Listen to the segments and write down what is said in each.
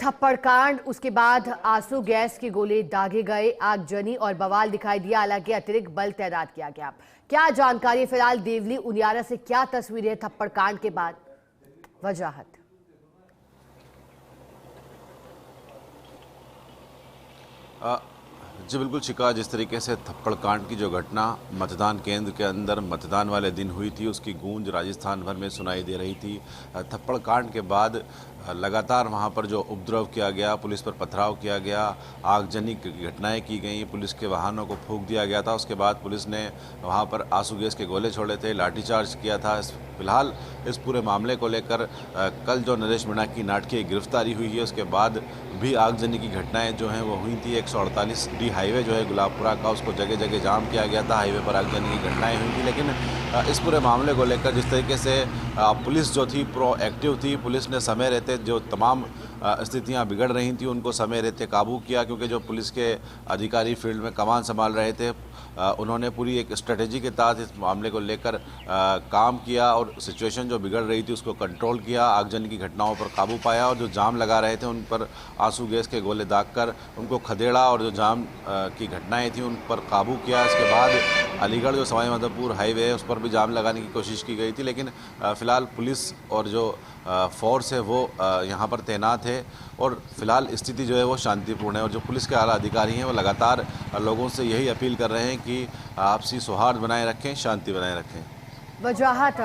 थप्पड़ कांड, उसके बाद आंसू गैस के गोले दागे गए, आगजनी और बवाल दिखाई दिया। हालांकि अतिरिक्त बल तैनात किया गया। क्या जानकारी फिलहाल देवली उनियारा से क्या तस्वीरें हैं थप्पड़ कांड के बाद, वजाहत। जी बिल्कुल शिका, जिस तरीके से थप्पड़ कांड की जो घटना मतदान केंद्र के अंदर मतदान वाले दिन हुई थी, उसकी गूंज राजस्थान भर में सुनाई दे रही थी। थप्पड़ कांड के बाद लगातार वहां पर जो उपद्रव किया गया, पुलिस पर पथराव किया गया, आगजनी की घटनाएं की गई, पुलिस के वाहनों को फूंक दिया गया था। उसके बाद पुलिस ने वहां पर आंसू गैस के गोले छोड़े थे, लाठीचार्ज किया था। फिलहाल इस पूरे मामले को लेकर कल जो नरेश मीणा की नाटकीय गिरफ्तारी हुई है, उसके बाद भी आगजनी की घटनाएं जो हैं वो हुई थी। 148 डी हाईवे जो है गुलाबपुरा का, उसको जगह जगह जाम किया गया था। हाईवे पर आगजनी की घटनाएं हुई थी। लेकिन इस पूरे मामले को लेकर जिस तरीके से पुलिस जो थी प्रोएक्टिव थी, पुलिस ने समय रहते जो तमाम स्थितियां बिगड़ रही थी उनको समय रहते काबू किया, क्योंकि जो पुलिस के अधिकारी फील्ड में कमान संभाल रहे थे, उन्होंने पूरी एक स्ट्रेटेजी के तहत इस मामले को लेकर काम किया और सिचुएशन जो बिगड़ रही थी उसको कंट्रोल किया, आगजनी की घटनाओं पर काबू पाया और जो जाम लगा रहे थे उन पर आंसू गैस के गोले दागकर उनको खदेड़ा और जो जाम की घटनाएं थी उन पर काबू किया। इसके बाद अलीगढ़ जो सवाई माधोपुर हाईवे है उस पर भी जाम लगाने की कोशिश की गई थी, लेकिन फ़िलहाल पुलिस और जो फोर्स है वो यहाँ पर तैनात है और फिलहाल स्थिति जो है वो शांतिपूर्ण है। और जो पुलिस के आला अधिकारी हैं वो लगातार लोगों से यही अपील कर रहे हैं कि आपसी सौहार्द बनाए रखें, शांति बनाए रखें। वजाहत,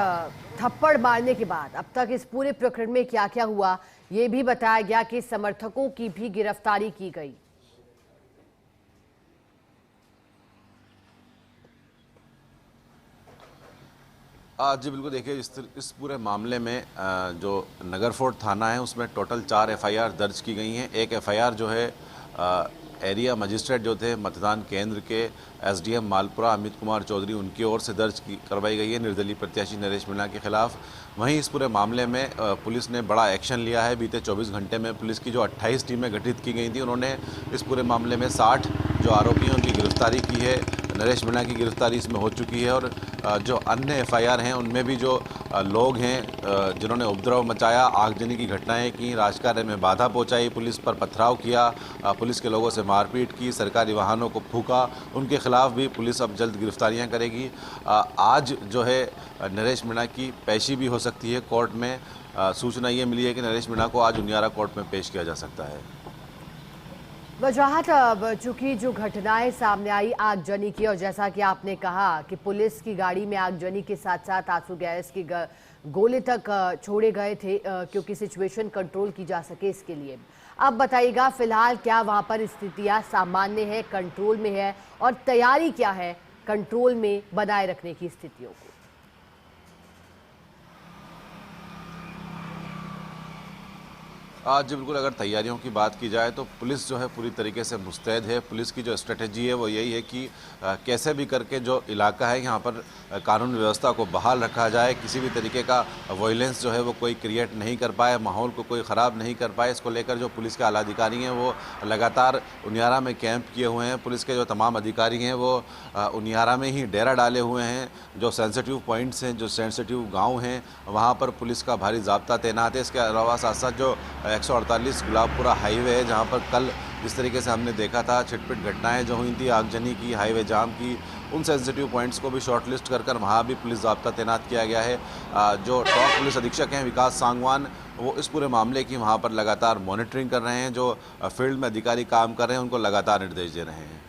थप्पड़ मारने के बाद अब तक इस पूरे प्रकरण में क्या क्या हुआ, ये भी बताया गया कि समर्थकों की भी गिरफ्तारी की गई। जी बिल्कुल, देखिए इस पूरे मामले में जो नगर फोर्ट थाना है उसमें टोटल 4 एफआईआर दर्ज की गई हैं। एक एफआईआर जो है एरिया मजिस्ट्रेट जो थे मतदान केंद्र के एसडीएम मालपुरा अमित कुमार चौधरी, उनकी ओर से दर्ज करवाई गई है निर्दलीय प्रत्याशी नरेश मीणा के खिलाफ। वहीं इस पूरे मामले में पुलिस ने बड़ा एक्शन लिया है। बीते 24 घंटे में पुलिस की जो 28 टीमें गठित की गई थी, उन्होंने इस पूरे मामले में 60 जो आरोपी हैं उनकी गिरफ्तारी की है। नरेश मीणा की गिरफ्तारी इसमें हो चुकी है और जो अन्य एफआईआर हैं उनमें भी जो लोग हैं जिन्होंने उपद्रव मचाया, आगजनी की घटनाएं की, राजकार्य में बाधा पहुंचाई, पुलिस पर पथराव किया, पुलिस के लोगों से मारपीट की, सरकारी वाहनों को फूंका, उनके खिलाफ भी पुलिस अब जल्द गिरफ्तारियां करेगी। आज जो है नरेश मीणा की पेशी भी हो सकती है कोर्ट में। सूचना ये मिली है कि नरेश मीणा को आज उनियारा कोर्ट में पेश किया जा सकता है। वजाहत, चूंकि जो घटनाएं सामने आई आगजनी की, और जैसा कि आपने कहा कि पुलिस की गाड़ी में आगजनी के साथ साथ आंसू गैस के गोले तक छोड़े गए थे क्योंकि सिचुएशन कंट्रोल की जा सके इसके लिए। अब बताइएगा फिलहाल क्या वहां पर स्थितियां सामान्य है, कंट्रोल में है, और तैयारी क्या है कंट्रोल में बनाए रखने की स्थितियों को। आज बिल्कुल, अगर तैयारियों की बात की जाए तो पुलिस जो है पूरी तरीके से मुस्तैद है। पुलिस की जो स्ट्रेटजी है वो यही है कि कैसे भी करके जो इलाका है यहाँ पर कानून व्यवस्था को बहाल रखा जाए, किसी भी तरीके का वायलेंस जो है वो कोई क्रिएट नहीं कर पाए, माहौल को कोई ख़राब नहीं कर पाए। इसको लेकर जो पुलिस के आला अधिकारी हैं वो लगातार उनियारा में कैंप किए हुए हैं। पुलिस के जो तमाम अधिकारी हैं वो उनियारा में ही डेरा डाले हुए हैं। जो सेंसिटिव पॉइंट्स हैं, जो सेंसिटिव गाँव हैं, वहाँ पर पुलिस का भारी ज़ाब्ता तैनात है। इसके अलावा साथ साथ जो 148 गुलाबपुरा हाईवे है, जहाँ पर कल जिस तरीके से हमने देखा था छिटपिट घटनाएं जो हुई थी, आगजनी की, हाईवे जाम की, उन सेंसिटिव पॉइंट्स को भी शॉर्टलिस्ट कर वहाँ भी पुलिस ज़ाब्ता तैनात किया गया है। जो टॉप पुलिस अधीक्षक हैं विकास सांगवान, वो इस पूरे मामले की वहाँ पर लगातार मॉनिटरिंग कर रहे हैं। जो फील्ड में अधिकारी काम कर रहे हैं उनको लगातार निर्देश दे रहे हैं।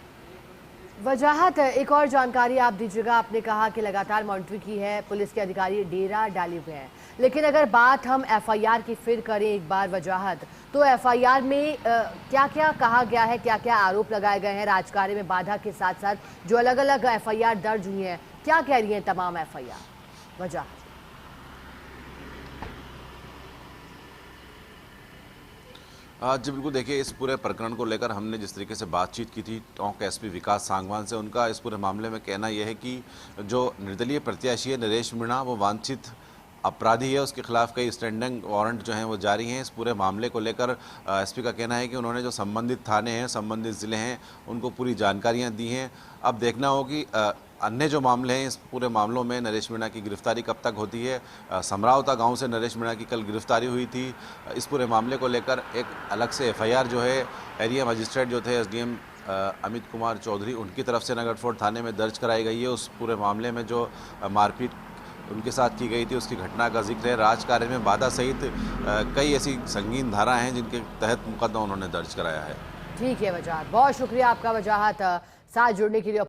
वजाहत, एक और जानकारी आप दीजिएगा। आपने कहा कि लगातार मॉनिटरिंग की है, पुलिस के अधिकारी डेरा डाले हुए हैं, लेकिन अगर बात हम एफआईआर की फिर करें एक बार वजाहत, तो एफआईआर में क्या क्या कहा गया है, क्या क्या आरोप लगाए गए हैं राजकार्य में बाधा के साथ साथ जो अलग अलग एफआईआर दर्ज हुई हैं, क्या कह रही हैं तमाम एफआईआर वजाहत? जी बिल्कुल, देखिए इस पूरे प्रकरण को लेकर हमने जिस तरीके से बातचीत की थी टोंक एसपी विकास सांगवान से, उनका इस पूरे मामले में कहना यह है कि जो निर्दलीय प्रत्याशी है नरेश मीणा वो वांछित अपराधी है, उसके खिलाफ कई स्टैंडिंग वारंट जो हैं वो जारी हैं। इस पूरे मामले को लेकर एसपी का कहना है कि उन्होंने जो संबंधित थाने हैं, संबंधित ज़िले हैं, उनको पूरी जानकारियां दी हैं। अब देखना हो कि अन्य जो मामले हैं, इस पूरे मामलों में नरेश मीणा की गिरफ्तारी कब तक होती है। समरावता गांव से नरेश मीणा की कल गिरफ्तारी हुई थी। इस पूरे मामले को लेकर एक अलग से एफआईआर जो है एरिया मजिस्ट्रेट जो थे एसडीएम अमित कुमार चौधरी, उनकी तरफ से नगर फोर्ट थाने में दर्ज कराई गई है। उस पूरे मामले में जो मारपीट उनके साथ की गई थी उसकी घटना का जिक्र है। राजकार्य में बाधा सहित कई ऐसी संगीन धाराएं हैं जिनके तहत मुकदमा उन्होंने दर्ज कराया है। ठीक है वजाहत, बहुत शुक्रिया आपका वजाहत, साथ जुड़ने के लिए।